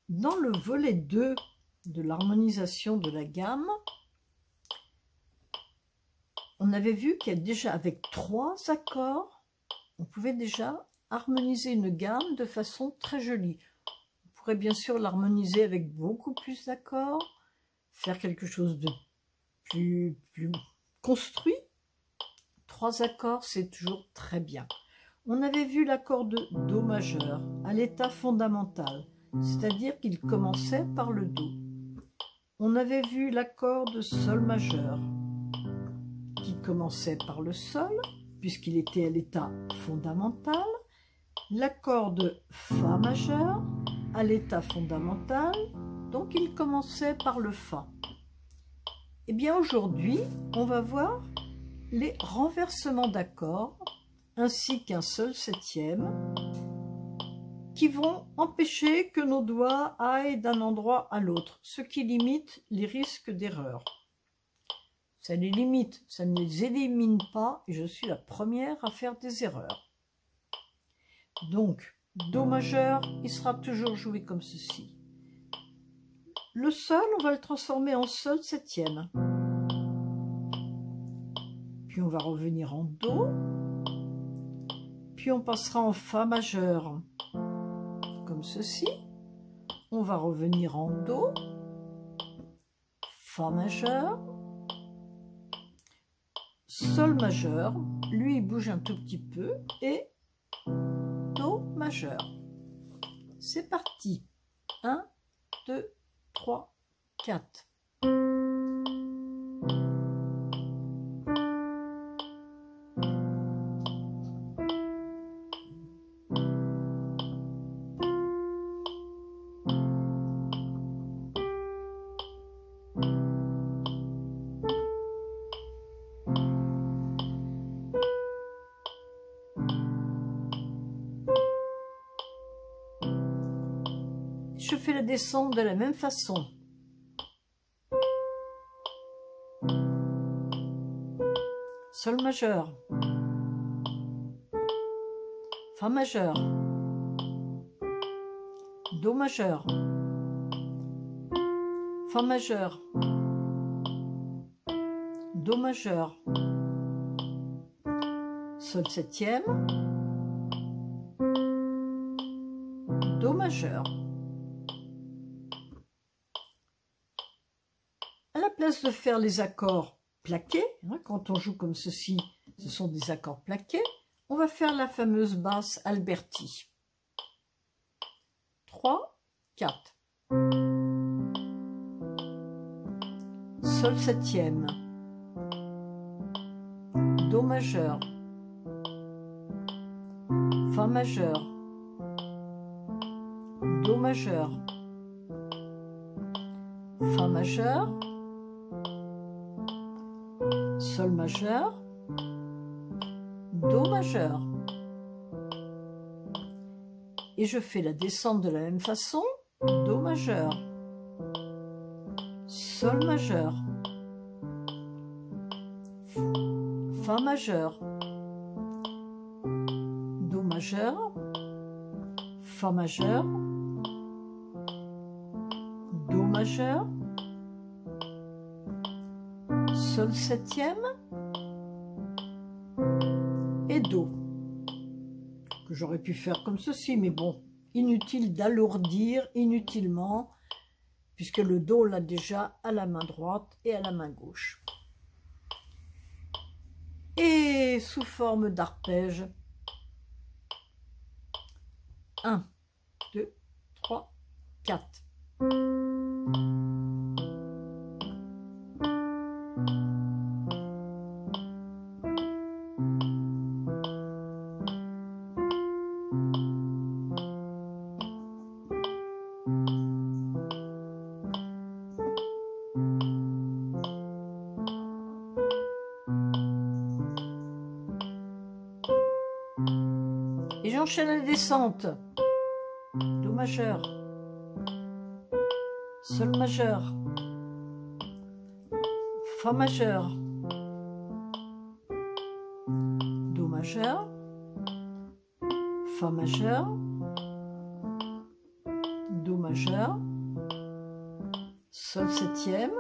Dans le volet 2 de l'harmonisation de la gamme, on avait vu qu'il y a déjà avec 3 accords, on pouvait déjà harmoniser une gamme de façon très jolie. On pourrait bien sûr l'harmoniser avec beaucoup plus d'accords, faire quelque chose de plus construit. 3 accords, c'est toujours très bien. On avait vu l'accord de Do majeur à l'état fondamental, c'est-à-dire qu'il commençait par le Do. On avait vu l'accord de Sol majeur, qui commençait par le Sol, puisqu'il était à l'état fondamental. L'accord de Fa majeur, à l'état fondamental, donc il commençait par le Fa. Eh bien aujourd'hui, on va voir les renversements d'accords, ainsi qu'un Sol septième, qui vont empêcher que nos doigts aillent d'un endroit à l'autre, ce qui limite les risques d'erreur. Ça les limite, ça ne les élimine pas, et je suis la première à faire des erreurs. Donc, Do majeur, il sera toujours joué comme ceci. Le Sol, on va le transformer en Sol septième. Puis on va revenir en Do. Puis on passera en Fa majeur, comme ceci. On va revenir en Do, Fa majeur, Sol majeur, lui il bouge un tout petit peu, et Do majeur. C'est parti. 1, 2, 3, 4. Je fais la descente de la même façon. Sol majeur, Fa majeur, Do majeur, Fa majeur, Do majeur, Sol septième, Do majeur. À la place de faire les accords plaqués, quand on joue comme ceci, ce sont des accords plaqués, on va faire la fameuse basse Alberti. 3, 4. Sol septième, Do majeur, Fa majeur, Do majeur, Fa majeur, Sol majeur, Do majeur. Et je fais la descente de la même façon. Do majeur, Sol majeur, Fa majeur, Do majeur, Fa majeur, Do majeur, Sol septième et Do, que j'aurais pu faire comme ceci, mais bon, inutile d'alourdir inutilement, puisque le Do l'a déjà à la main droite et à la main gauche. Et sous forme d'arpège, 1, 2, 3, 4. Et j'enchaîne la descente. Do majeur, Sol majeur, Fa majeur, Do majeur, Fa majeur, Do majeur, majeur, sol septième,